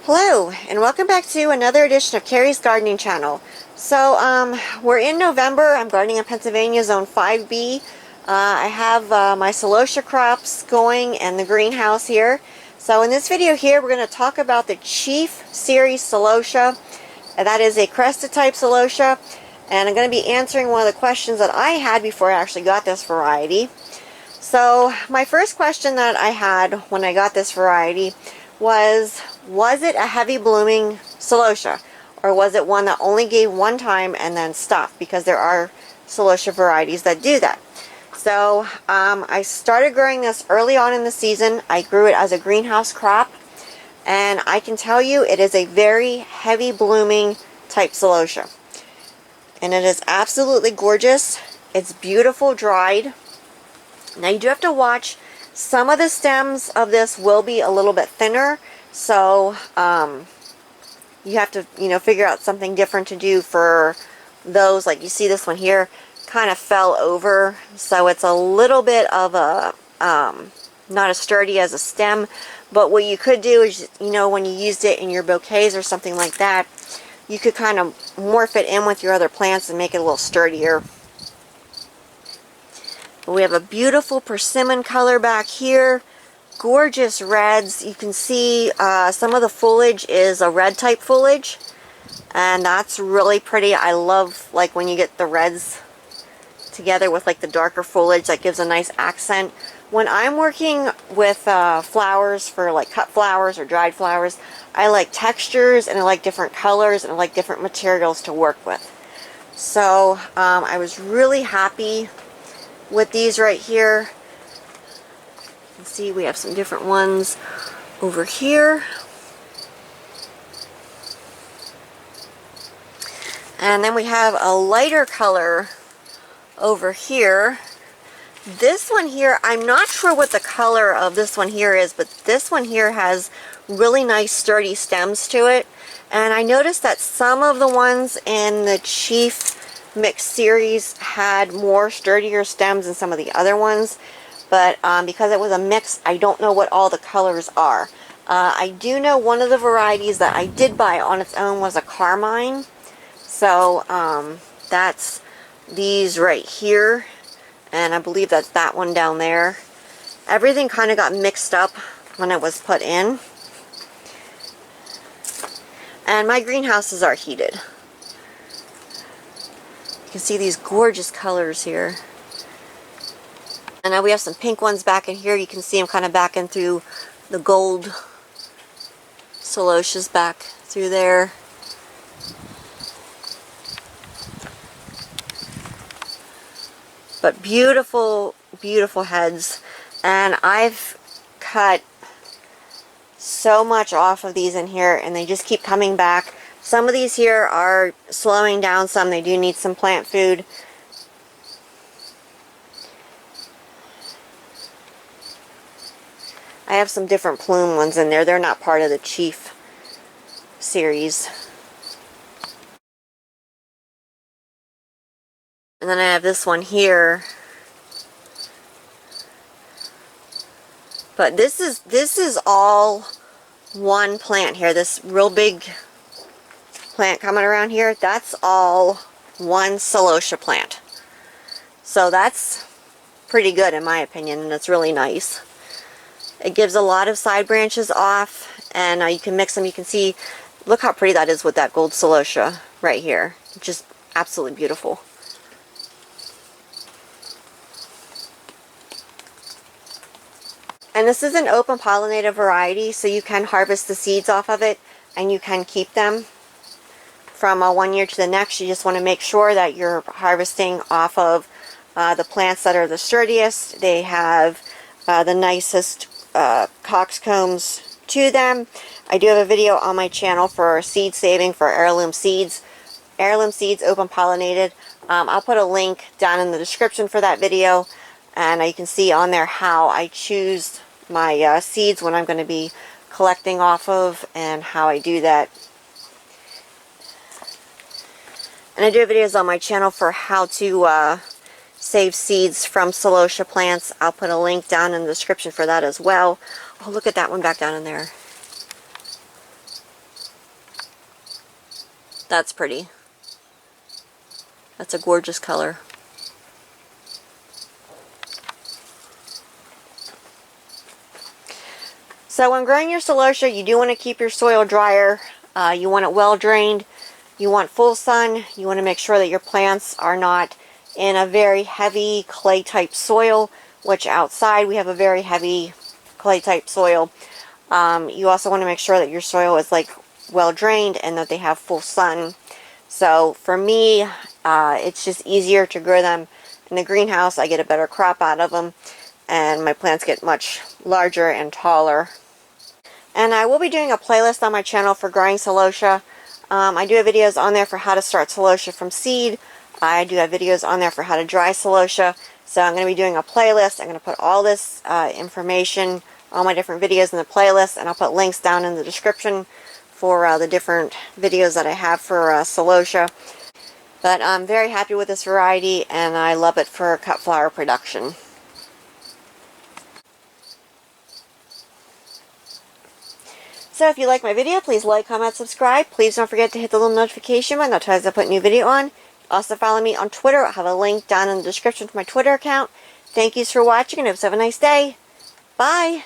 Hello, and welcome back to another edition of Carrie's Gardening Channel. So, we're in November. I'm gardening in Pennsylvania, Zone 5B. I have my Celosia crops going and the greenhouse here. So in this video here, we're going to talk about the Chief Series Celosia. That is a Crested type Celosia. And I'm going to be answering one of the questions that I had before I actually got this variety. So, my first question that I had when I got this variety was it a heavy blooming Celosia, or was it one that only gave one time and then stopped? Because there are Celosia varieties that do that. So I started growing this early on in the season. I grew it as a greenhouse crop, and I can tell you it is a very heavy blooming type Celosia, and it is absolutely gorgeous. It's beautiful dried. Now you do have to watch. Some of the stems of this will be a little bit thinner, so you have to, figure out something different to do for those. Like you see this one here kind of fell over, so it's a little bit of a, not as sturdy as a stem. But what you could do is, when you used it in your bouquets or something like that, you could kind of morph it in with your other plants and make it a little sturdier. We have a beautiful persimmon color back here. Gorgeous reds. You can see some of the foliage is a red type foliage, and that's really pretty. I love like when you get the reds together with like the darker foliage. That gives a nice accent. When I'm working with flowers, for like cut flowers or dried flowers, I like textures and I like different colors and I like different materials to work with. So I was really happy with these right here. You can see we have some different ones over here. And then we have a lighter color over here. This one here, I'm not sure what the color of this one here is, but this one here has really nice sturdy stems to it. And I noticed that some of the ones in the Chief Mix series had more sturdier stems than some of the other ones, but because it was a mix, I don't know what all the colors are. I do know one of the varieties that I did buy on its own was a carmine, so that's these right here, and I believe that's that one down there. Everything kind of got mixed up when it was put in, and my greenhouses are heated. You can see these gorgeous colors here. And now we have some pink ones back in here. You can see them kind of back in through the gold Celosias back through there. But beautiful, beautiful heads. And I've cut so much off of these in here, and they just keep coming back. Some of these here are slowing down some. They do need some plant food. I have some different plume ones in there. They're not part of the Chief series. And then I have this one here. But this is all one plant here. This real big plant coming around here, that's all one Celosia plant. So that's pretty good in my opinion, and it's really nice. It gives a lot of side branches off, and you can mix them. You can see, look how pretty that is with that gold Celosia right here. Just absolutely beautiful. And this is an open pollinated variety, so you can harvest the seeds off of it and you can keep them from 1 year to the next. You just want to make sure that you're harvesting off of the plants that are the sturdiest. They have the nicest coxcombs to them. I do have a video on my channel for seed saving for heirloom seeds. Heirloom seeds, open pollinated. I'll put a link down in the description for that video, and you can see on there how I choose my seeds, when I'm going to be collecting off of, and how I do that. And I do have videos on my channel for how to save seeds from Celosia plants. I'll put a link down in the description for that as well. Oh, look at that one back down in there. That's pretty. That's a gorgeous color. So when growing your celosia, you do want to keep your soil drier. You want it well drained. You want full sun. You want to make sure that your plants are not in a very heavy clay type soil, which outside we have a very heavy clay type soil. You also want to make sure that your soil is like well drained and that they have full sun. So for me, it's just easier to grow them in the greenhouse. I get a better crop out of them, and my plants get much larger and taller. And I will be doing a playlist on my channel for growing celosia. I do have videos on there for how to start celosia from seed. I do have videos on there for how to dry celosia. So I'm going to be doing a playlist. I'm going to put all this information, all my different videos in the playlist, and I'll put links down in the description for the different videos that I have for celosia. But I'm very happy with this variety, and I love it for cut flower production. So if you like my video, please like, comment, subscribe. Please don't forget to hit the little notification button. That tells you I put a new video on. Also follow me on Twitter. I'll have a link down in the description to my Twitter account. Thank you for watching, and have a nice day. Bye!